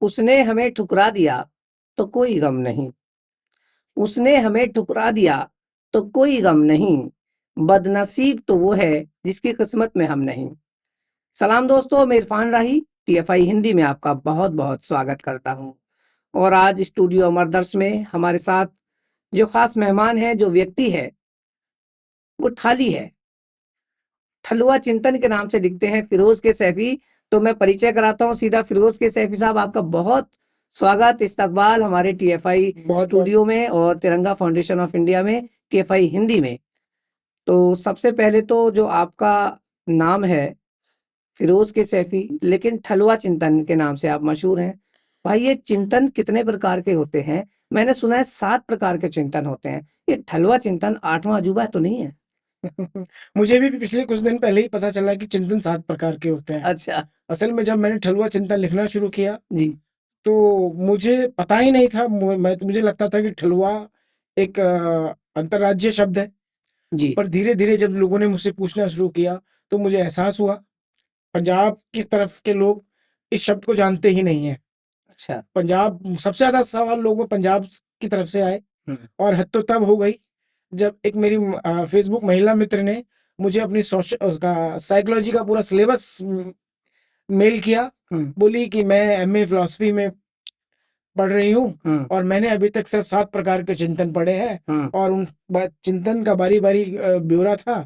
उसने हमें ठुकरा दिया तो कोई गम नहीं, उसने हमें ठुकरा दिया तो कोई गम नहीं, बदनसीब तो वो है जिसकी किस्मत में हम नहीं। सलाम दोस्तों, मैं इरफान राही टीएफआई हिंदी में आपका बहुत बहुत स्वागत करता हूं। और आज स्टूडियो अमरदर्श में हमारे साथ जो खास मेहमान है, जो व्यक्ति है, वो ठाली है। ठलुआ चिंतन के नाम से लिखते हैं फिरोज के सैफी। तो मैं परिचय कराता हूँ सीधा। फिरोज के सैफी साहब, आपका बहुत स्वागत, इस्तकबाल हमारे टीएफआई स्टूडियो में और तिरंगा फाउंडेशन ऑफ इंडिया में, टीएफआई हिंदी में। तो सबसे पहले तो जो आपका नाम है फिरोज के सैफी, लेकिन ठलुआ चिंतन के नाम से आप मशहूर हैं। भाई, ये चिंतन कितने प्रकार के होते हैं? मैंने सुना है 7 प्रकार के चिंतन होते हैं। ये ठलुआ चिंतन 8वां अजूबा तो नहीं है? मुझे भी पिछले कुछ दिन पहले ही पता चला कि चिंतन 7 प्रकार के होते हैं। अच्छा असल में जब मैंने ठलुआ चिंतन लिखना शुरू किया जी। तो मुझे पता ही नहीं था। मुझे लगता था कि ठलुआ एक अंतर्राज्यीय शब्द है। जी। पर धीरे धीरे जब लोगों ने मुझसे पूछना शुरू किया तो मुझे एहसास हुआ पंजाब किस तरफ के लोग इस शब्द को जानते ही नहीं है। अच्छा। पंजाब सबसे ज्यादा सवाल लोगों पंजाब की तरफ से आए। हम्म। और हद तो तब हो गई जब एक मेरी फेसबुक महिला मित्र ने मुझे अपनी उसका साइकोलॉजी का पूरा सिलेबस मेल किया। बोली कि मैं एमए फिलॉसफी में पढ़ रही हूँ और मैंने अभी तक सिर्फ 7 प्रकार के चिंतन पढ़े हैं और उन चिंतन का बारी बारी ब्यौरा था।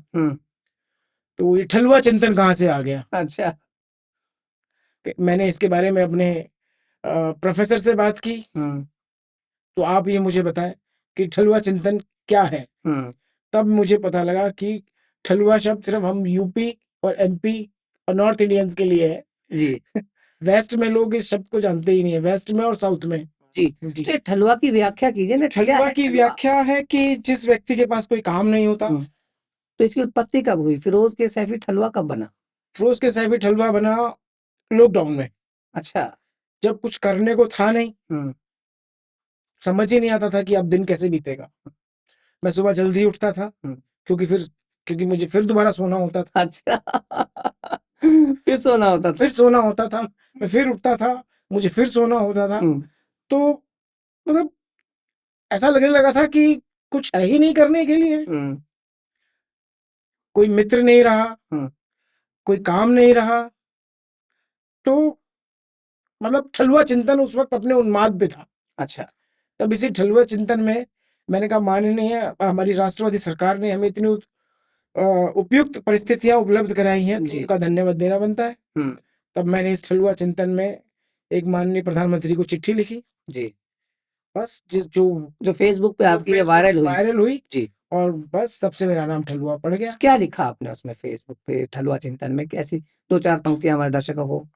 तो ये ठलुआ चिंतन कहाँ से आ गया? अच्छा। मैंने इसके बारे में अपने प्रोफेसर से बात की। तो आप ये मुझे बताएं कि ठलुआ चिंतन क्या है। तब मुझे पता लगा कि ठलुआ शब्द सिर्फ हम यूपी और एमपी और नॉर्थ इंडियंस के लिए है जी। वेस्ट में लोग इस शब्द को जानते ही नहीं है, वेस्ट में और साउथ में। जी। तो ये ठलुआ की व्याख्या कीजिए ना। क्या ठलुआ है की ठलुआ? व्याख्या है कि जिस व्यक्ति के पास कोई काम नहीं होता। तो इसकी उत्पत्ति कब हुई? फिरोज के सैफी ठलुआ कब बना? फिरोज के सैफी ठलुआ बना लॉकडाउन में। अच्छा। जब कुछ करने को था नहीं, समझ ही नहीं आता था कि अब दिन कैसे बीतेगा। मैं सुबह जल्दी उठता था क्योंकि मुझे फिर दोबारा सोना होता था। अच्छा। फिर सोना होता था। फिर सोना होता था, मैं फिर उठता था, मुझे फिर सोना होता था। तो मतलब ऐसा लगने लगा था कि कुछ है ही नहीं करने के लिए। कोई मित्र नहीं रहा, कोई काम नहीं रहा। तो मतलब ठलुआ चिंतन उस वक्त अपने उन्माद पे था। अच्छा। तब इसी ठलुआ चिंतन में मैंने कहा माननीय हमारी राष्ट्रवादी सरकार ने हमें इतनी उपयुक्त परिस्थितियां उपलब्ध कराई हैं तो उनका धन्यवाद देना बनता है। तब मैंने इस ठलुआ चिंतन में एक माननीय प्रधानमंत्री को चिट्ठी लिखी। जी। बस जो फेसबुक पे आपकी ये वायरल हुई जी। और बस सबसे मेरा नाम ठलुआ पड़ गया। क्या लिखा आपने उसमें फेसबुक पे ठलुआ चिंतन में? कैसी 2-4 पंक्तियां हमारे दर्शकों को?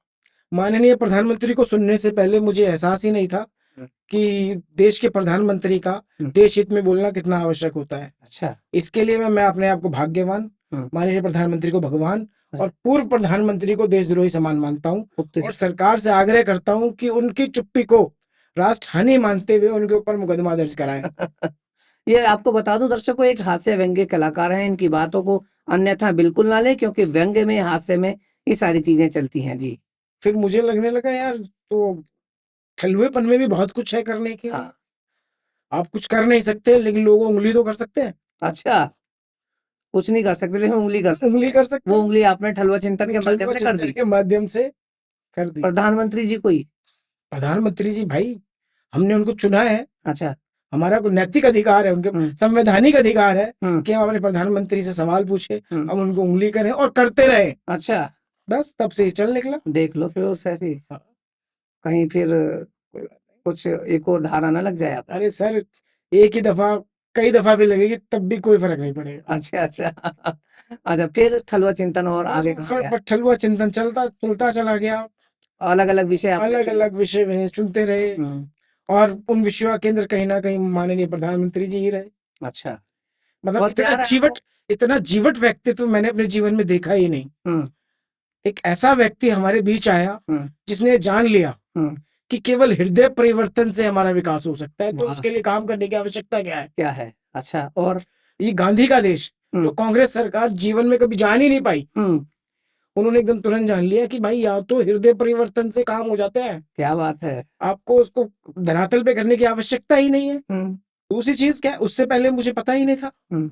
माननीय प्रधानमंत्री को सुनने से पहले मुझे एहसास ही नहीं था कि देश के प्रधानमंत्री का देश हित में बोलना कितना आवश्यक होता है। अच्छा। इसके लिए मैं अपने आप को भाग्यवान, माननीय प्रधानमंत्री को भगवान और पूर्व प्रधानमंत्री को देशद्रोही समान मानता हूँ और सरकार से आग्रह करता हूँ कि उनकी चुप्पी को राष्ट्र हानि मानते हुए उनके ऊपर मुकदमा दर्ज कराएं। ये आपको बता दूं दर्शकों, एक हास्य व्यंग्य कलाकार हैं। इनकी बातों को अन्यथा बिल्कुल ना ले, क्योंकि व्यंग्य में, हास्य में ये सारी चीजें चलती हैं। जी। फिर मुझे लगने लगा यार, तो ठलुएपन में भी बहुत कुछ है करने के लिए। आप कुछ कर नहीं सकते लेकिन लोगों उंगली तो कर सकते हैं। अच्छा। कुछ नहीं कर सकते लेकिन उंगली कर सकते। वो उंगली आपने ठलुआ चिंतन के माध्यम से कर दी। के माध्यम से कर दी। प्रधानमंत्री जी कोई? प्रधानमंत्री जी भाई, हमने उनको चुना है। अच्छा। हमारा कोई नैतिक अधिकार है, उनके संवैधानिक अधिकार है कि हम अपने प्रधानमंत्री से सवाल पूछे, हम उनको उंगली करें और करते रहे। अच्छा। बस तब से ही चल निकला। देख लो फिरोज सैफी, कहीं फिर कुछ एक और धारा ना लग जाए आप। अरे सर, एक ही दफा कई दफा भी लगेगी तब भी कोई फर्क नहीं पड़ेगा। अच्छा। अच्छा। अच्छा, फिर ठलुआ चिंतन और आगे कहाँ गया? ठलुआ चिंतन चलता चला गया। अलग अलग विषय अलग अलग विषय में चुनते रहे और उन विषयों का केंद्र कहीं ना कहीं माननीय प्रधानमंत्री जी ही रहे। अच्छा। मतलब इतना जीवट व्यक्तित्व मैंने अपने जीवन में देखा ही नहीं। एक ऐसा व्यक्ति हमारे बीच आया जिसने जान लिया कि केवल हृदय परिवर्तन से हमारा विकास हो सकता है। तो उसके लिए काम करने की आवश्यकता क्या है? अच्छा। और ये गांधी का देश जो कांग्रेस सरकार जीवन में कभी जान ही नहीं पाई, उन्होंने एकदम तुरंत जान लिया कि भाई या तो हृदय परिवर्तन से काम हो जाता है, क्या बात है। आपको उसको धरातल पे करने की आवश्यकता ही नहीं है। हम्म दूसरी चीज क्या है, उससे पहले मुझे पता ही नहीं था हम्म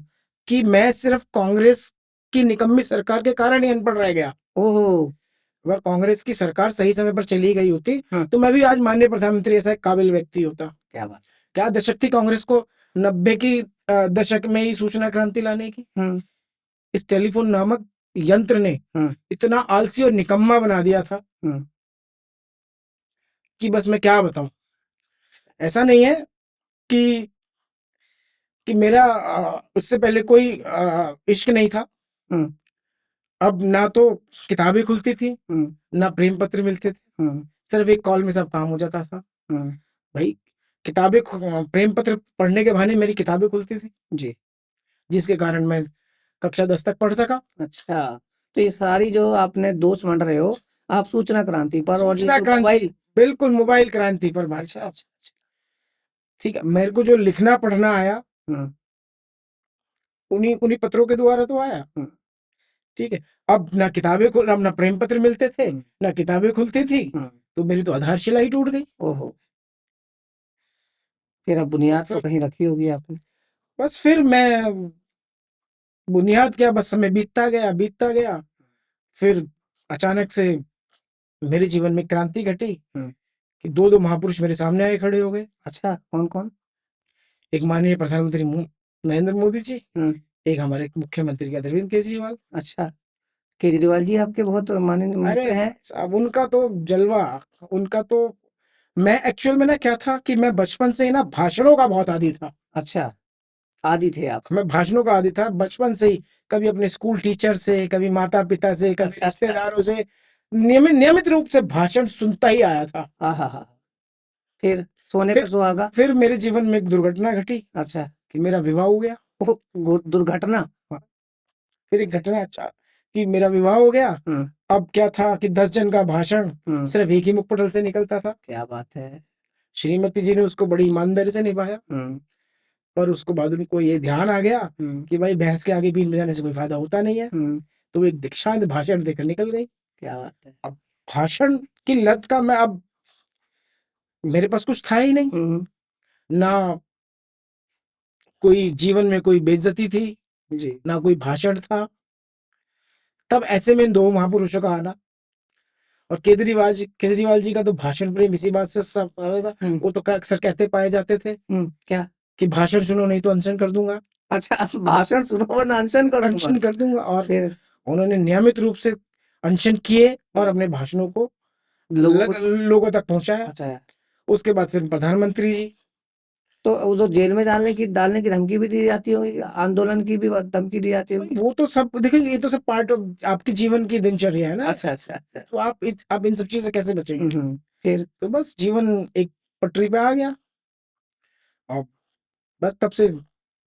कि मैं सिर्फ कांग्रेस की निकम्मी सरकार के कारण ही अनपढ़ रह गया। ओहो। अगर कांग्रेस की सरकार सही समय पर चली गई होती हाँ। तो मैं भी आज माननीय प्रधानमंत्री ऐसा एक काबिल व्यक्ति होता। क्या बात। क्या दशक थी कांग्रेस को 90 की दशक में ही सूचना क्रांति लाने की। हम्म इस टेलीफोन नामक यंत्र ने हम्म इतना आलसी और निकम्मा बना दिया था हम्म कि बस मैं क्या बताऊं। ऐसा नहीं है कि मेरा उससे पहले कोई इश्क नहीं था। हम्म अब ना तो किताबें खुलती थी, हम्म ना प्रेम पत्र मिलते थे, हम्म सिर्फ एक कॉल में सब काम हो जाता था। हम्म भाई किताबें प्रेम पत्र पढ़ने के बहाने मेरी किताबें खुलती थी, जी। जिसके कारण मैं कक्षा 10 तक पढ़ सका। अच्छा, तो ये सारी जो आपने दोष मंड रहे हो, आप सूचना क्रांति पर और ये सूचना जो क्रांति, मोबाइल। बिल्कुल मोबाइल क्रांति पर भाई अच्छा साहब। अच्छा अच्छा। ठीक है, मेरे को जो लिखना पढ़ना आया हम्म उन्हीं उन्हीं पत्रों के द्वारा तो आया। हम्म ठीक है, अब ना किताबें खुल, अब ना प्रेम पत्र मिलते थे, हम्म ना किताबें खुलती थी, हम्म, तो मेरी तो आधारशिला ही टूट गई। ओहो। फिर अब तो बुनियाद तो फिर कहीं रखी होगी आपने। बस फिर मैं बुनियाद क्या, बस समय बीतता गया बीतता गया। फिर अचानक से मेरे जीवन में क्रांति घटी हम्म कि दो दो महापुरुष मेरे सामने आए खड़े हो गए। अच्छा, कौन कौन। एक माननीय प्रधानमंत्री नरेंद्र मोदी जी, हम्म एक हमारे मुख्यमंत्री के अरविंद केजरीवाल। अच्छा, केजरीवाल जी आपके बहुत माननीय अरे मित्र हैं। अब उनका तो जलवा, उनका तो, मैं एक्चुअल में ना क्या था कि मैं बचपन से ही ना भाषणों का बहुत आदी था। अच्छा, आदि थे आप। मैं भाषणों का आदी था बचपन से ही, कभी अपने स्कूल टीचर से, कभी माता पिता से, कभी अच्छा अच्छा। रिश्तेदारों से नियमित रूप से भाषण सुनता ही आया था। हाँ हाँ हाँ। फिर सोने पे फिर सुहागा। फिर मेरे जीवन में एक दुर्घटना घटी अच्छा। कि मेरा विवाह हो गया। ओह, दुर्घटना। हाँ, फिर एक अच्छा अच्छा। घटना कि मेरा विवाह हो गया। हम्म अब क्या था कि 10 जन का भाषण हम्म सिर्फ एक ही मुखपटल से निकलता था। क्या बात है। श्रीमती जी ने उसको बड़ी ईमानदारी से निभाया, हम्म पर उसको बाद में कोई ये ध्यान आ गया हम्म कि भाई भैंस के आगे बीन बजाने से कोई फायदा होता नहीं है। हम्म तो वो एक दीक्षांत भाषण देकर निकल गई। क्या बात है। अब भाषण की लत का मैं, अब मेरे पास कुछ था ही नहीं, हम्म ना कोई जीवन में कोई बेइज्जती थी, जी। ना कोई भाषण था। तब ऐसे में इन दो महापुरुषों का आना, और केजरीवाल जी का तो भाषण प्रेम इसी बात से सब था। वो तो अक्सर कहते पाए जाते थे क्या। कि भाषण सुनो नहीं तो अनशन कर दूंगा, अच्छा, भाषण सुनो वरना अनशन कर दूंगा। अनशन कर दूंगा। और फिर उन्होंने नियमित रूप से अनशन किए और अपने भाषणों को लोगों को। लोगों तक पहुंचाया। अच्छा, उसके बाद फिर प्रधानमंत्री जी, तो वो तो जेल में डालने की धमकी भी दी जाती होगी, आंदोलन की भी धमकी दी जाती होगी। वो तो सब देखिए, ये तो सब पार्ट ऑफ आपके जीवन की दिनचर्या है ना। अच्छा अच्छा अच्छा। तो आप इन सब चीज से कैसे बचेंगे। फिर तो बस जीवन एक पटरी पे आ गया, और बस तब से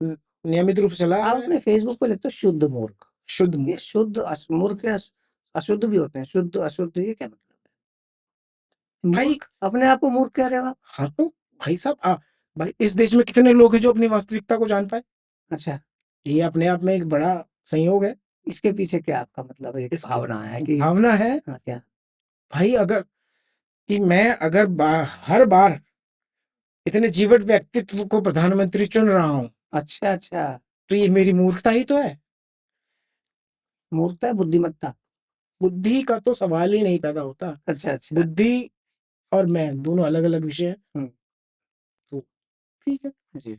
नियमित रूप से चला आ आप रहा है। अपने फेसबुक पे लिखते हो शुद्ध मूर्ख। शुद्ध ये मूर्ख। शुद्ध मूर्ख या अशुद्ध भी होते हैं, शुद्ध अशुद्ध, ये क्या मतलब है। भाई मूर्ख, अपने आप को मूर्ख कह रहे हो आप। हाँ तो भाई साहब भाई इस देश में कितने लोग हैं जो अपनी वास्तविकता को जान पाए। अच्छा, ये अपने आप में एक बड़ा संयोग है। इसके पीछे क्या आपका मतलब एक इसकी भावना है कि। भावना है हाँ, क्या। भाई, अगर कि मैं अगर हर बार इतने जीवट व्यक्तित्व को प्रधानमंत्री चुन रहा हूँ, अच्छा अच्छा। तो ये मेरी मूर्खता ही तो है। मूर्खता है, बुद्धिमत्ता। बुद्धि का तो सवाल ही नहीं पैदा होता। अच्छा अच्छा। बुद्धि और मैं दोनों अलग अलग विषय हैं। हम्म तो ठीक है, जी।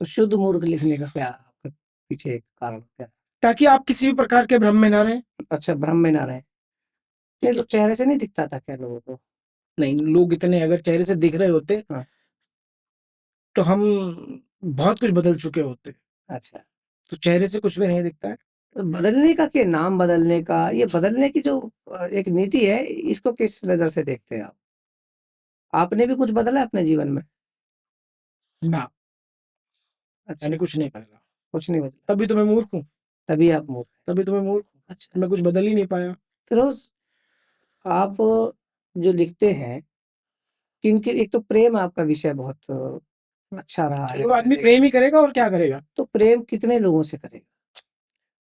तो शुद्ध मूर्ख लिखने का क्या आपके पीछे कारण क्या है? ताकि आप किसी भी प्रकार के भ्रम में ना रहें। अच्छा, भ्रम में ना रहे। नहीं ठीक तो है, चेहरे से नहीं दिखता था क्या लोगों को। नहीं लोग इतने अगर चेहरे से दिख रहे होते हाँ। तो हम बहुत कुछ बदल चुके होते। अच्छा, तो चेहरे से कुछ भी नहीं दिखता है। तो बदलने का, क्या नाम बदलने का, ये बदलने की जो एक नीति है, इसको किस नजर से देखते हैं आप। आपने भी कुछ बदला है अपने जीवन में। ना, अच्छा, मैंने कुछ नहीं बदला। कुछ नहीं बदला। तभी तो मैं मूर्ख हूँ। तभी आप मूर्ख हैं। तभी तो मैं मूर्ख हूँ। अच्छा, मैं कुछ बदल ही नहीं पाया। फिरोज, आप जो लिखते हैं, किनके, एक तो प्रेम आपका विषय बहुत अच्छा रहा है, चलो मैंने आदमी देखा। प्रेम ही करेगा और क्या करेगा। तो प्रेम कितने लोगों से करेगा।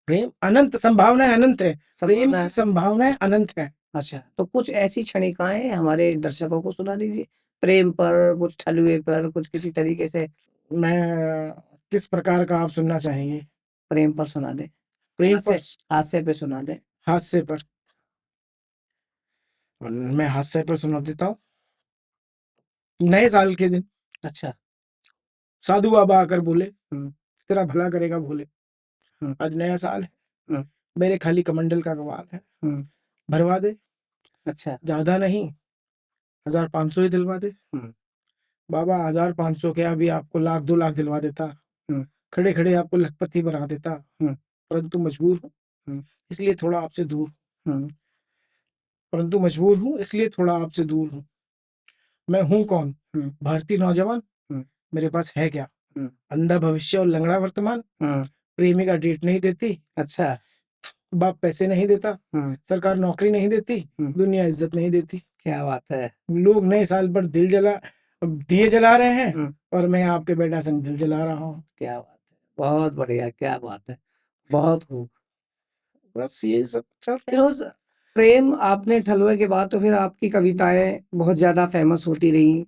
प्रेम अनंत, संभावनाएं अनंत है, प्रेम संभावना की संभावनाएं अनंत है। अच्छा, तो कुछ ऐसी क्षणिकाएं हमारे दर्शकों को सुना दीजिए, प्रेम पर, कुछ ठलुए पर, कुछ किसी तरीके से मैं किस प्रकार का आप सुनना चाहेंगे? प्रेम पर सुना दें, प्रेम पर, हास्य पे सुना दें। हास्य पर। मैं हास्य पर सुना देता हूँ। नए साल के दिन अच्छा। साधु बाबा आकर बोले, हम्म, तेरा भला करेगा भोले, हम्म, आज नया साल है, हम्म, मेरे खाली कमंडल का कमाल है, हम्म, भरवा दे, अच्छा। ज्यादा नहीं, 1500 ही दिलवा दे। हम्म, बाबा 1500 क्या, अभी आपको लाख 2 लाख दिलवा देता, हम्म, खड़े खड़े आपको लखपति बना देता, हम्म, परंतु मजबूर हूँ, हम्म, इसलिए थोड़ा आपसे दूर, हम्म, परंतु मजबूर हूँ इसलिए थोड़ा आपसे दूर हूँ। मैं हूँ कौन? हम्म, भारतीय नौजवान, हम्म, मेरे पास है क्या? हम्म, अंधा भविष्य और लंगड़ा वर्तमान, हम्म, प्रेमिका डेट नहीं देती, अच्छा। बाप पैसे नहीं देता, हम्म, सरकार नौकरी नहीं देती, हम्म, दुनिया इज्जत नहीं देती। क्या बात है। लोग नए साल पर दिए जला रहे हैं, हम्म, और मैं आपके बेटा संग दिल जला रहा हूँ। क्या बात है, बहुत बढ़िया, क्या बात है, बहुत खूब। बस ये सब चल रहा है। फिरोज, प्रेम आपने ठलुए के बाद तो फिर आपकी कविताएं बहुत ज्यादा फेमस होती रही,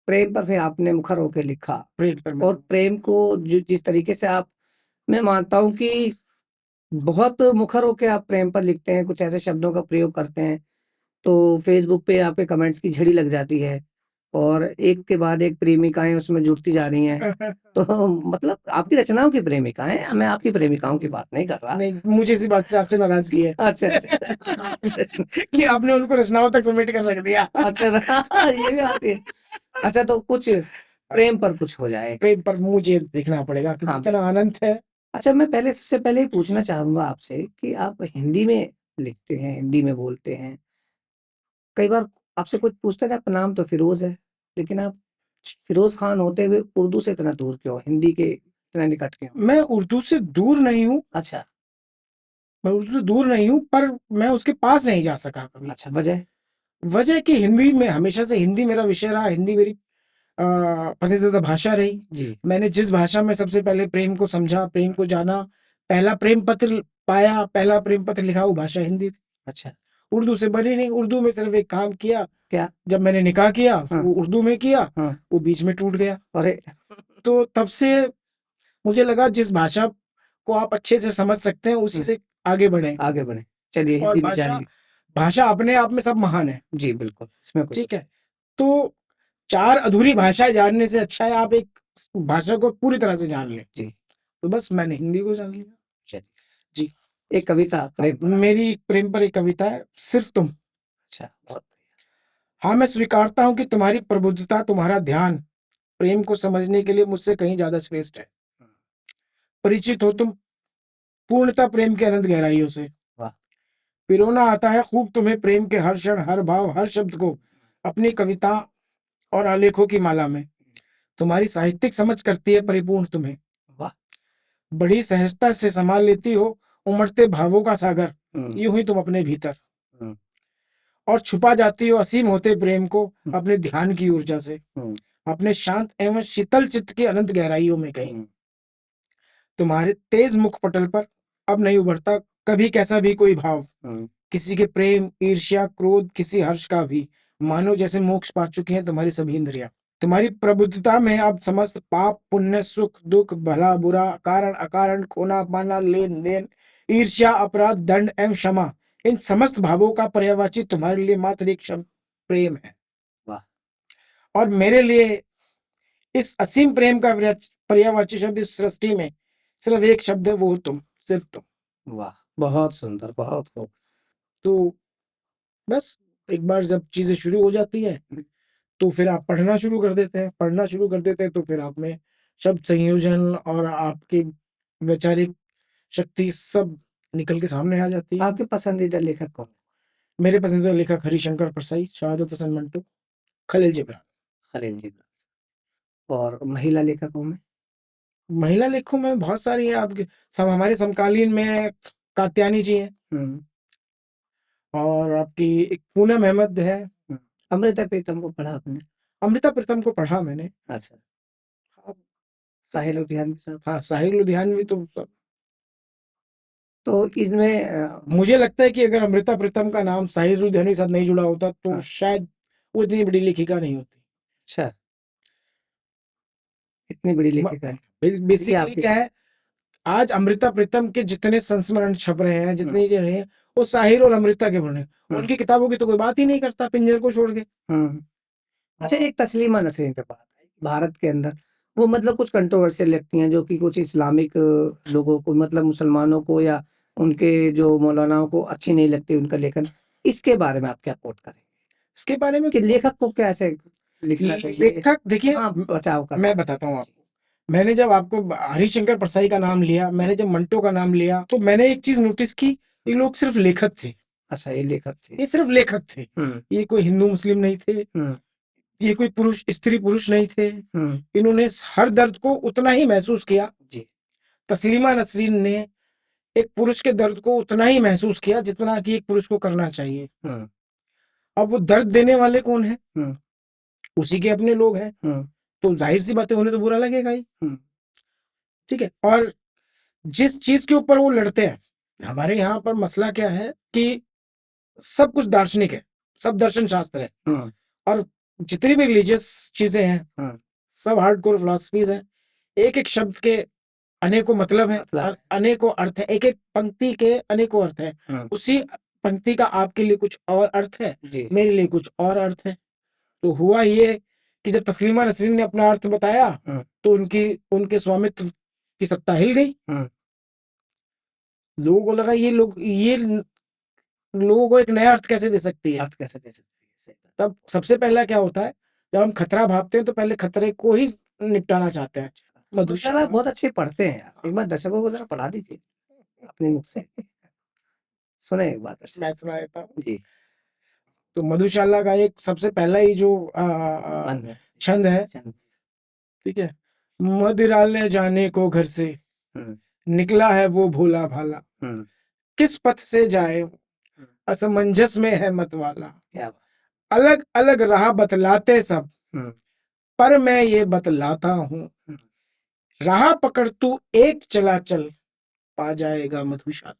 प्रेम पर फिर आपने मुखर होकर लिखा, प्रेम पर और प्रेम को जिस तरीके से आप, मैं मानता हूँ कि बहुत मुखर होकर आप प्रेम पर लिखते हैं, कुछ ऐसे शब्दों का प्रयोग करते हैं, तो फेसबुक पे आपके कमेंट्स की झड़ी लग जाती है, और एक के बाद एक प्रेमिकाएं उसमें जुड़ती जा रही हैं। तो मतलब आपकी रचनाओं की प्रेमिकाएं, मैं आपकी प्रेमिकाओं की बात नहीं कर रहा। नहीं, मुझे इसी बात से आपसे नाराजगी है। अच्छा अच्छा। कि आपने उनको रचनाओं तक समेट कर रख दिया। अच्छा, ये भी आती है। अच्छा, तो कुछ प्रेम पर कुछ हो जाए। प्रेम पर मुझे देखना पड़ेगा क्योंकि हाँ। इतना आनंद है। अच्छा, मैं पहले, सबसे पहले ही पूछना चाहूंगा आपसे कि आप हिंदी में लिखते हैं, हिंदी में बोलते हैं, कई बार आपसे कुछ पूछते थे, आपका नाम तो फिरोज है, लेकिन आप फिरोज खान होते हुए उर्दू से इतना दूर क्यों, हिंदी के इतना निकट क्यों? मैं उर्दू से दूर नहीं हूँ, अच्छा। मैं उर्दू से दूर नहीं हूँ, पर मैं उसके पास नहीं जा सका कभी। अच्छा, वजह? वजह कि हिंदी में हमेशा से, हिंदी मेरा विषय रहा, हिंदी मेरी पसंदीदा भाषा रही। जी। मैंने जिस भाषा में सबसे पहले प्रेम को समझा, प्रेम को जाना, पहला प्रेम पत्र पाया, पहला प्रेम पत्र लिखा, वो भाषा हिंदी थी। अच्छा। उर्दू से बनी नहीं। उर्दू में सिर्फ एक काम किया, क्या? जब मैंने निकाह किया हाँ। वो उर्दू में किया, हाँ। वो बीच में टूट गया। अरे। तो तब से मुझे लगा जिस भाषा को आप अच्छे से समझ सकते हैं उसी से आगे बढ़े। आगे बढ़े, चलिए और हिंदी में भाषा, जानिए। भाषा अपने आप में सब महान है। जी बिल्कुल, इसमें कोई ठीक है, तो 4 अधूरी भाषाएं जानने से अच्छा है आप एक भाषा को पूरी तरह से जान लें। जी। तो बस मैंने हिंदी को जान लिया। चलिए, जी। एक कविता प्रेम पर। मेरी एक प्रेम पर एक कविता है, सिर्फ तुम। अच्छा, बहुत हाँ, मैं स्वीकारता हूँ कि तुम्हारी प्रबुद्धता, तुम्हारा ध्यान प्रेम को समझने के लिए मुझसे कहीं ज्यादा श्रेष्ठ है। बढ़िया। परिचित हो तुम पूर्णता प्रेम की अनंत गहराइयों से। वाह। पिरोना आता है खूब तुम्हें प्रेम के हर क्षण, हर भाव, हर शब्द को अपनी कविता और आलेखों की माला में। तुम्हारी साहित्यिक समझ करती है परिपूर्ण तुम्हें। वाह। बड़ी सहजता से संभाल लेती हो उमड़ते भावों का सागर, हम्म, यूं ही तुम अपने भीतर, हम्म, और छुपा जाती हो असीम होते प्रेम को हम्म, अपने ध्यान की ऊर्जा से, हम्म, अपने शांत एवं शीतल चित्त की अनंत गहराइयों में कहीं। हम्म, तुम्हारे तेज मुख पटल पर अब नहीं उभरता कभी कैसा भी कोई भाव, हम्म, किसी के प्रेम, ईर्ष्या, क्रोध, किसी हर्ष का भी। मानो जैसे मोक्ष पा चुकी हैं तुम्हारी सभी इंद्रियां। तुम्हारी प्रबुद्धता में अब समस्त पाप, पुण्य, सुख, दुख, भला बुरा, कारण अकारण, खोना पाना, लेन देन, ईर्ष्या, अपराध, दंड एवं क्षमा, इन समस्त भावों का पर्यायवाची तुम्हारे लिए मात्र एक शब्द प्रेम है। वाह। और मेरे लिए इस असीम प्रेम का पर्यायवाची शब्द इस सृष्टि में सिर्फ एक शब्द है, वो हो तुम, सिर्फ तुम। वाह, बहुत सुंदर, बहुत खूब। तो बस एक बार जब चीजें शुरू हो जाती है तो फिर आप पढ़ना शुरू कर देते हैं, पढ़ना शुरू कर देते हैं, तो फिर आप में शब्द संयोजन और आपकी वैचारिक शक्ति सब निकल के सामने आ जाती है। आपके पसंदीदा लेखक कौन? मेरे पसंदीदा लेखक हरिशंकर परसाई, शहादत हसन मंटो, खलील जिब्रान। खलील जी। और महिला लेखकों में? महिला लेखकों में बहुत सारी हैं आपके, सब हमारे समकालीन में कात्यायनी जी हैं, हम्म, और आपकी एक पूनम अहमद है। अमृता प्रीतम को पढ़ा आपने? अमृता प्रीतम को पढ़ा मैंने। अच्छा। हाँ, साहिल लुधियानवी साहब? हाँ, साहिर लुधियानवी तो तो इसमें मुझे लगता है कि अगर अमृता प्रीतम का नाम साहिर लुधियाना के साथ नहीं जुड़ा होता तो हाँ। शायद वो इतनी बड़ी लेखिका नहीं होती। अच्छा, इतनी बड़ी लेखिका है। देखिए बेसिकली आपके क्या है, आज अमृता प्रीतम के जितने संस्मरण छप रहे हैं, जितनी चीजें रही हैं, वो साहिर और अमृता के बने। उनकी किताबों की तो कोई बात ही नहीं करता, पिंजर को छोड़ के। अच्छा, एक तस्लीमा नसरीन पे बात है भारत के अंदर, वो मतलब कुछ कंट्रोवर्शियल लगती हैं, जो कि कुछ इस्लामिक लोगों को, मतलब मुसलमानों को या उनके जो मौलानाओं को अच्छी नहीं लगती उनका लेखन। इसके बारे में आप क्या कोट करें इसके बारे में कि लेखक को कैसे लिखना चाहिए? लेखक देखिए, हाँ, बचाव कर मैं बताता हूँ आपको। मैंने जब आपको हरिशंकर परसाई का नाम लिया, मैंने जब मंटो का नाम लिया, तो मैंने एक चीज नोटिस की, ये लोग सिर्फ लेखक थे। अच्छा, ये लेखक थे, ये सिर्फ लेखक थे, ये कोई हिंदू मुस्लिम नहीं थे, ये कोई पुरुष स्त्री पुरुष नहीं थे। इन्होंने हर दर्द को उतना ही महसूस किया जी। तस्लीमा नसरीन ने एक पुरुष के दर्द को उतना ही महसूस किया जितना कि एक पुरुष को करना चाहिए। अब वो दर्द देने वाले कौन है? उसी के अपने लोग हैं, तो जाहिर सी बात है उन्हें तो बुरा लगेगा ही। ठीक है, और जिस चीज के ऊपर वो लड़ते हैं, हमारे यहाँ पर मसला क्या है कि सब कुछ दार्शनिक है, सब दर्शन शास्त्र है, और जितनी भी रिलीजियस चीजें हैं सब हार्डकोर फिलॉसफीज हैं। एक एक शब्द के अनेकों मतलब है और अनेकों अर्थ है, एक एक पंक्ति के अनेकों अर्थ है। उसी पंक्ति का आपके लिए कुछ और अर्थ है, मेरे लिए कुछ और अर्थ है। तो हुआ ये कि जब तस्लीमा नसरीन ने अपना अर्थ बताया तो उनके स्वामित्व की सत्ता हिल गई। लोगों को लगा ये लोगों को एक नया अर्थ कैसे दे सकती है, अर्थ कैसे दे सकती है। तब सबसे पहला क्या होता है, जब हम खतरा भापते हैं तो पहले खतरे को ही निपटाना चाहते हैं। मधुशाला बहुत अच्छे पढ़ते हैं यार, एक बार दर्शकों को जरा पढ़ा दीजिए अपने मुख से, सुने एक बार मैं सुना देता हूँ जी। तो मधुशाला का एक सबसे पहला ही जो छंद है, ठीक है, मदिरालय जाने को घर से निकला है वो भोला भाला, किस पथ से जाए असमंजस में है मतवाला, अलग अलग राह बतलाते सब पर मैं ये बतलाता हूँ, राह पकड़ तू एक चला चल पा जाएगा मधुशाला।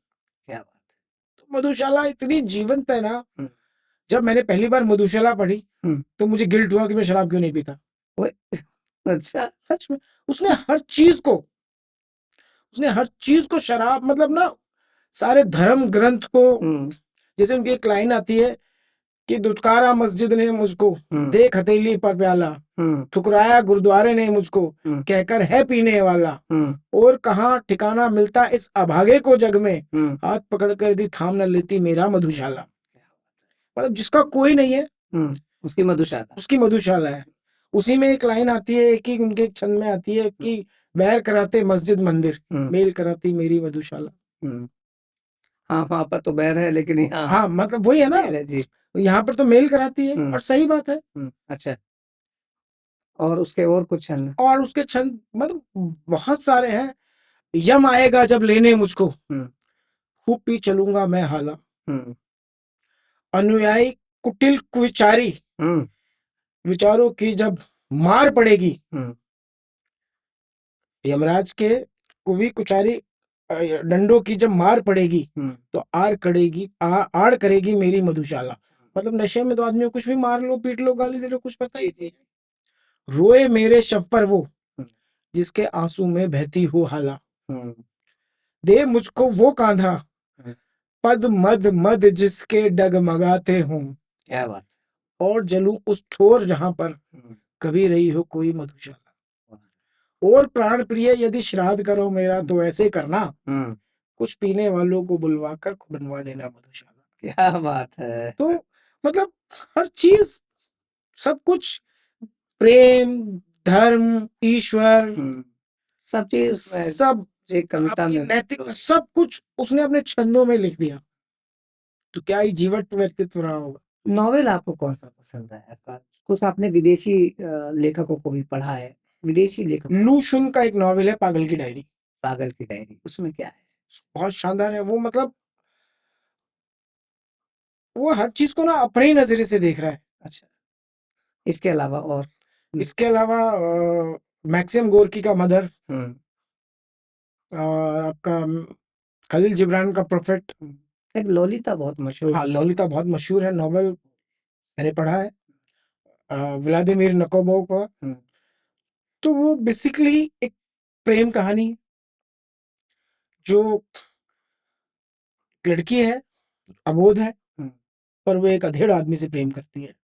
क्या बात है। तो मधुशाला इतनी जीवंत है ना, जब मैंने पहली बार मधुशाला पढ़ी तो मुझे गिल्ट हुआ कि मैं शराब क्यों नहीं पीता। अच्छा, सच में उसने हर चीज को शराब, मतलब ना सारे धर्म ग्रंथ को, जैसे उनकी एक लाइन आती है कि दुत्कारा मस्जिद ने मुझको, देख हथेली पर प्याला, ठुकराया गुरुद्वारे ने मुझको, कहकर है पीने वाला, और कहाँ ठिकाना मिलता इस अभागे को जग में, हाथ पकड़ कर यदि थाम न लेती मेरा मधुशाला। मतलब जिसका कोई नहीं है उसकी मधुशाला है। उसी में एक लाइन आती है, एक ही उनके एक छंद में आती है कि बैर कराते मस्जिद मंदिर, मेल कराती मेरी मधुशाला। हाँ, वहां पर तो बैर है, लेकिन यहाँ हाँ, मतलब वही है ना जी, यहाँ पर तो मेल कराती है, और सही बात है। अच्छा, और उसके और कुछ छंद, और उसके छंद मतलब बहुत सारे हैं। यम आएगा जब लेने मुझको, खूब पी चलूंगा मैं हाला, अनुयायी कुटिल कुविचारी, विचारों की जब मार पड़ेगी, यमराज के कुवी कुचारी डंडों की जब मार पड़ेगी तो आड़ करेगी मेरी मधुशाला। मतलब नशे में तो आदमी को कुछ भी मार लो, पीट लो, गाली दे लो, कुछ पता ही नहीं। रोए मेरे शव पर वो जिसके आंसू में बहती हो हाला, दे मुझको वो कांधा पद मद मद जिसके डगमगाते हों, क्या बात, और जलूं उस ठोर जहां पर कभी रही हो कोई मधुशाला, और प्राण प्रिय यदि श्राद्ध करो मेरा तो ऐसे करना, कुछ पीने वालों को बुलवा कर बनवा देना मधुशाला। क्या बात है। तो मतलब हर चीज, सब कुछ, प्रेम, धर्म, ईश्वर, सब चीज, सब एक कविता में नैतिकता, सब कुछ उसने अपने छंदों में लिख दिया। तो क्या ही जीवट व्यक्तित्व रहा होगा। नॉवेल आपको कौन सा पसंद है आपका? कुछ आपने विदेशी लेखकों को भी पढ़ा है? विदेशी लेखक लू शुन का एक नॉवेल है पागल की डायरी। पागल की डायरी, उसमें क्या है? बहुत शानदार है वो, मतलब वो हर चीज को ना अपने ही नजरिए से देख रहा है। अच्छा, इसके अलावा और? इसके अलावा मैक्सिम गोर्की का मदर, और आपका खलील जिब्रान का प्रोफेट। एक ललिता बहुत मशहूर। हाँ, ललिता बहुत मशहूर है, नॉवेल मैंने पढ़ा है व्लादिमीर नकोबोव का। तो वो बेसिकली एक प्रेम कहानी है, जो लड़की है, अबोध है, पर वो एक अधेड़ आदमी से प्रेम करती है।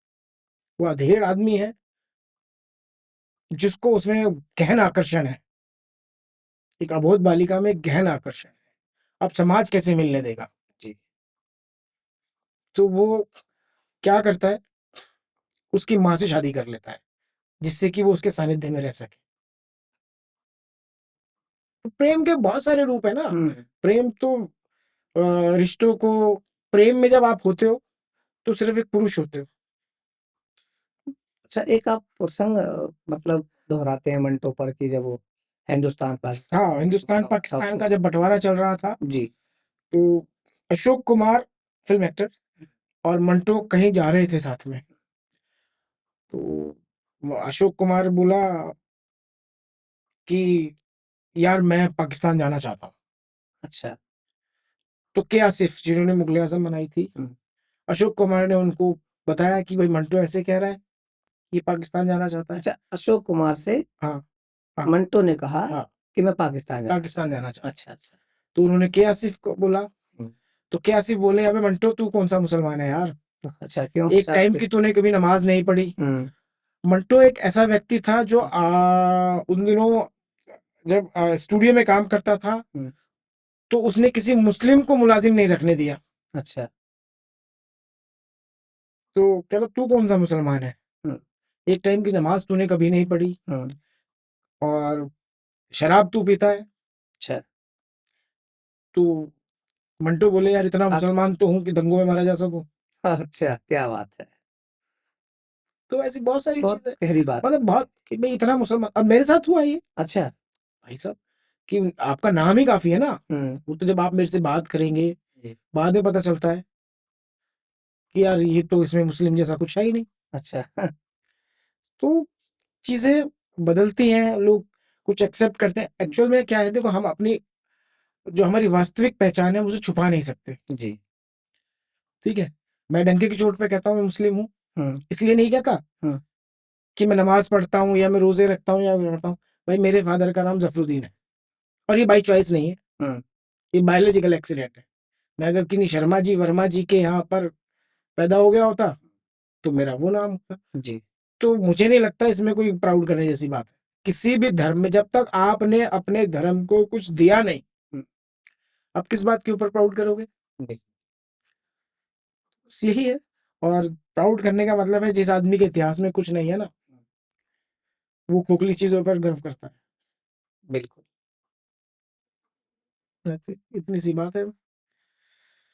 वो अधेड़ आदमी है जिसको उसमें गहन आकर्षण है, एक अबोध बालिका में गहन आकर्षण है। अब समाज कैसे मिलने देगा जी। तो वो क्या करता है, उसकी माँ से शादी कर लेता है, जिससे कि वो उसके सानिध्य में रह सके। तो प्रेम के बहुत सारे रूप है ना। प्रेम तो रिश्तों को, प्रेम में जब आप होते हो तो सिर्फ एक पुरुष होते हो। अच्छा, एक आप प्रसंग मतलब दोहराते हैं मंटो पर कि जब वो हिंदुस्तान पाकिस्तान हाँ, हिंदुस्तान पाकिस्तान का जब बंटवारा चल रहा था जी, तो अशोक कुमार फिल्म एक्टर और मंटो कहीं जा रहे थे साथ में। तो अशोक कुमार बोला कि यार मैं पाकिस्तान जाना चाहता हूँ। अच्छा। तो के आसिफ जिन्होंने मुगल आजम बनाई थी, अशोक कुमार ने उनको बताया कि भाई मंटो ऐसे कह रहा है, ये पाकिस्तान जाना चाहता है। अच्छा, अशोक कुमार से हाँ, हाँ, मंटो ने कहा हाँ, कि मैं पाकिस्तान जाना पाकिस्तान जाना चाहता हूँ। अच्छा, अच्छा। तो उन्होंने के आसिफ को बोला, तो के आसिफ बोले अबे मंटो तू कौन सा मुसलमान है यार, अच्छा, क्यों? एक टाइम की तूने कभी नमाज नहीं पढ़ी। मंटो एक ऐसा व्यक्ति था जो उन दिनों जब स्टूडियो में काम करता था तो उसने किसी मुस्लिम को मुलाजिम नहीं रखने दिया। अच्छा। तो कह रहा तू कौन सा मुसलमान है, एक टाइम की नमाज तूने कभी नहीं पढ़ी और शराब तू पीता है। अच्छा। तो मंटो बोले यार इतना मुसलमान तो हूँ कि दंगों में मारा जा सकूं। अच्छा, क्या बात है। तो ऐसी बहुत सारी बहुत चीजें, गहरी बात। मतलब बहुत कि भाई इतना मुसलमान, अब मेरे साथ हुआ ये। अच्छा। भाई साहब कि आपका नाम ही काफी है ना। वो तो जब आप मेरे से बात करेंगे बाद में पता चलता है कि यार ये तो इसमें मुस्लिम जैसा कुछ है ही नहीं। अच्छा। तो चीजें बदलती हैं, लोग कुछ एक्सेप्ट करते हैं। एक्चुअल में क्या है, देखो हम अपनी जो हमारी वास्तविक पहचान है उसे छुपा नहीं सकते। जी। ठीक है, मैं डंके की चोट पे कहता हूँ मैं मुस्लिम हूँ, इसलिए नहीं कहता कि मैं नमाज पढ़ता हूँ या मैं रोजे रखता हूँ या करता हूँ। भाई मेरे फादर का नाम जफरुद्दीन है और ये बाई चॉइस नहीं है, ये बायोलॉजिकल एक्सीडेंट है। मैं अगर किन्हीं शर्मा जी वर्मा जी के यहाँ पर पैदा हो गया होता तो मेरा वो नाम होता जी। तो मुझे नहीं लगता इसमें कोई प्राउड करने जैसी बात है। किसी भी धर्म में जब तक आपने अपने धर्म को कुछ दिया नहीं, आप किस बात के ऊपर प्राउड करोगे। बस यही है। और प्राउड करने का मतलब है जिस आदमी के इतिहास में कुछ नहीं है ना, वो खोखली चीजों पर गर्व करता है। बिल्कुल। इतनी सी बात है।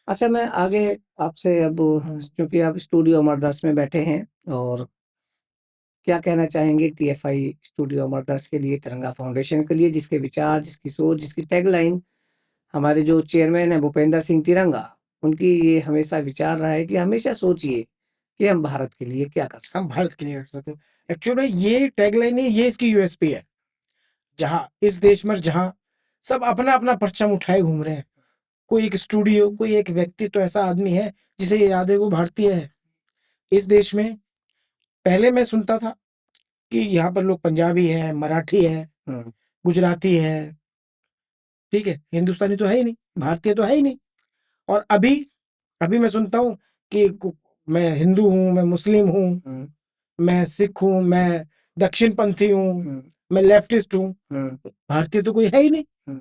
अच्छा, मैं आगे आपसे अब, क्योंकि आप स्टूडियो अमरदर्श में बैठे हैं, और क्या कहना चाहेंगे टीएफआई स्टूडियो अमरदर्श के लिए, तिरंगा फाउंडेशन के लिए, जिसके विचार, जिसकी सोच, जिसकी टैगलाइन हमारे जो चेयरमैन है भूपेंद्र सिंह तिरंगा, उनकी ये हमेशा विचार रहा है कि हमेशा सोचिए कि हम भारत के लिए क्या कर सकते हैं। हम भारत के लिए कर सकते हैं। एक्चुअली में ये टैगलाइन है, ये इसकी यूएसपी है। जहाँ इस देश में जहाँ सब अपना अपना परचम उठाए घूम रहे हैं, कोई एक स्टूडियो, कोई एक व्यक्ति तो ऐसा आदमी है जिसे ये याद है वो भारतीय है। इस देश में पहले मैं सुनता था कि यहाँ पर लोग पंजाबी है, मराठी है, गुजराती है, ठीक है, हिंदुस्तानी तो है ही नहीं, भारतीय तो है ही नहीं। और अभी अभी मैं सुनता हूँ कि मैं हिंदू हूँ, मैं मुस्लिम हूँ, मैं सिख हूँ, मैं दक्षिणपंथी हूँ, मैं लेफ्टिस्ट हूँ, भारतीय तो कोई है ही नहीं।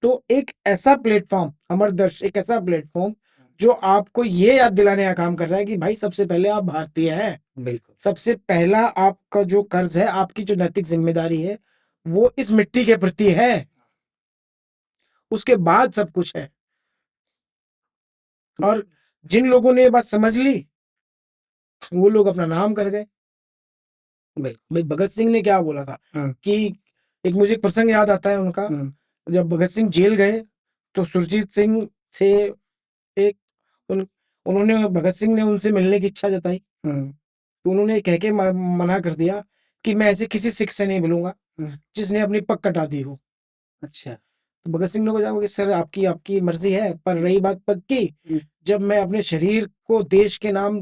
तो एक ऐसा प्लेटफॉर्म अमरदर्श, एक ऐसा प्लेटफॉर्म जो आपको ये याद दिलाने का काम कर रहा है कि भाई सबसे पहले आप भारतीय हैं। बिल्कुल। सबसे पहला आपका जो कर्ज है, आपकी जो नैतिक जिम्मेदारी है, वो इस मिट्टी के प्रति है, उसके बाद सब कुछ है। और जिन लोगों ने ये बात समझ ली वो लोग अपना नाम कर गए। भाई भगत सिंह ने क्या बोला था कि, एक मुझे एक प्रसंग याद आता है उनका, जब भगत सिंह जेल गए तो सुरजीत सिंह से एक उन्होंने भगत सिंह ने उनसे मिलने की इच्छा जताई, तो उन्होंने कह के मना कर दिया कि मैं ऐसे किसी सिख से नहीं मिलूंगा जिसने अपनी पग कटा दी हो। अच्छा। तो भगत सिंह ने को जवाब कि सर आपकी आपकी मर्जी है, पर रही बात पग की, जब मैं अपने शरीर को देश के नाम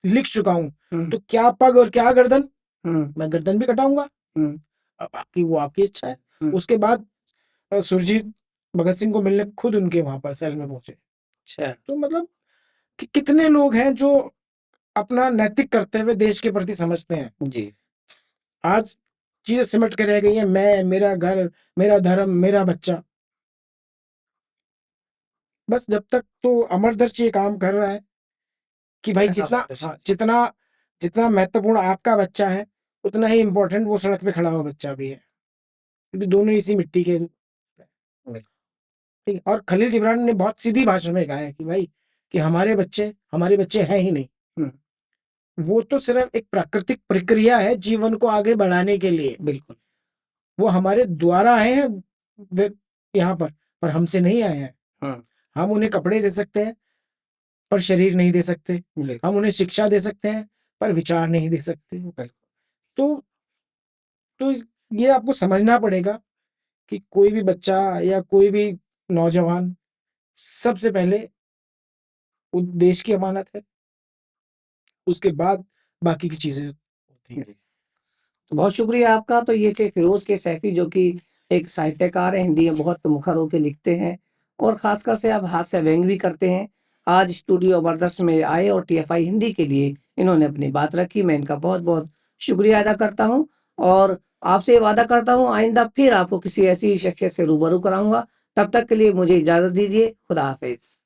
लिख चुका हूं तो क्या पग और क्या गर्दन, मैं गर्दन भी कटाऊंगा। अब आपकी वो आपकी इच्छा है। उसके बाद सुरजीत भगत सिंह को मिलने खुद उनके वहां पर सेल में पहुंचे। अच्छा। तो मतलब कि कितने लोग हैं जो अपना नैतिक कर्तव्य देश के प्रति समझते हैं। जी। आज चीजें सिमट के रह गई हैं, मैं, मेरा घर, मेरा धर्म, मेरा बच्चा। बस जब तक तो अमरदर्श ये काम कर रहा है कि भाई जितना जितना महत्वपूर्ण आपका बच्चा है, उतना ही इम्पोर्टेंट वो सड़क पे खड़ा हुआ बच्चा भी है, क्योंकि दोनों इसी मिट्टी के। ठीक। और खलील जिब्रान ने बहुत सीधी भाषा में कहा है कि भाई कि हमारे बच्चे हैं ही नहीं, वो तो सिर्फ एक प्राकृतिक प्रक्रिया है जीवन को आगे बढ़ाने के लिए। बिल्कुल। वो हमारे द्वारा आए हैं यहाँ पर हमसे नहीं आए हैं। हम उन्हें कपड़े दे सकते हैं पर शरीर नहीं दे सकते, हम उन्हें शिक्षा दे सकते हैं पर विचार नहीं दे सकते। तो ये आपको समझना पड़ेगा कि कोई भी बच्चा या कोई भी नौजवान सबसे पहले वो देश की अमानत है, उसके बाद बाकी की चीजें होती हैं। तो बहुत शुक्रिया आपका। तो ये थे फिरोज के सैफी, जो कि एक साहित्यकार है, हिंदी में बहुत मुखर होकर लिखते हैं और खासकर से अब हास्य व्यंग भी करते हैं। आज स्टूडियो अमरदर्श में आए और टीएफआई हिंदी के लिए इन्होंने अपनी बात रखी। मैं इनका बहुत बहुत शुक्रिया अदा करता हूँ और आपसे वादा करता हूँ आइंदा फिर आपको किसी ऐसी शख्सियत से रूबरू कराऊंगा। तब तक के लिए मुझे इजाजत दीजिए। खुदा हाफिज।